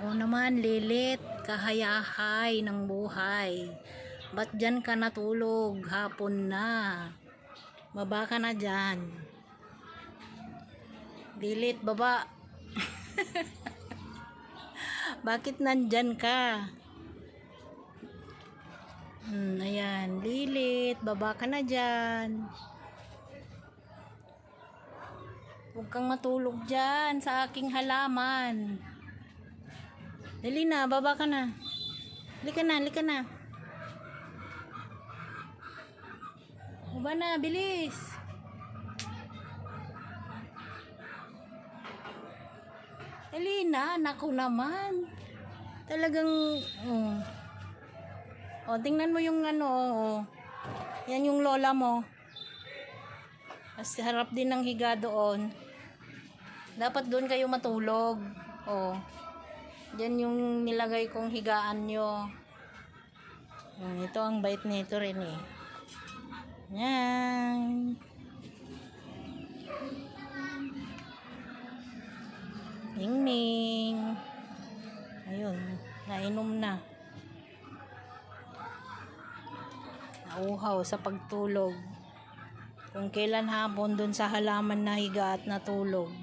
O naman, Lilit, kahayahay ng buhay. Ba't dyan ka natulog? Hapon na. Baba ka na dyan. Lilit, baba. Bakit nandyan ka? Ayan, Lilit, baba ka na dyan. Huwag kang matulog dyan sa aking halaman. Dali na, baba ka na. Halika na, halika na. Baba na, bilis. Dali na, naku naman. Talagang, tingnan mo yung yan yung lola mo. Kasi harap din ng higa doon. Dapat doon kayo matulog. Diyan yung nilagay kong higaan nyo. Ito ang bait nito rin eh. Yan. Ning-ning. Ayun, nainom na. Nauhaw sa pagtulog. Kung kailan hapon dun sa halaman na higa at natulog.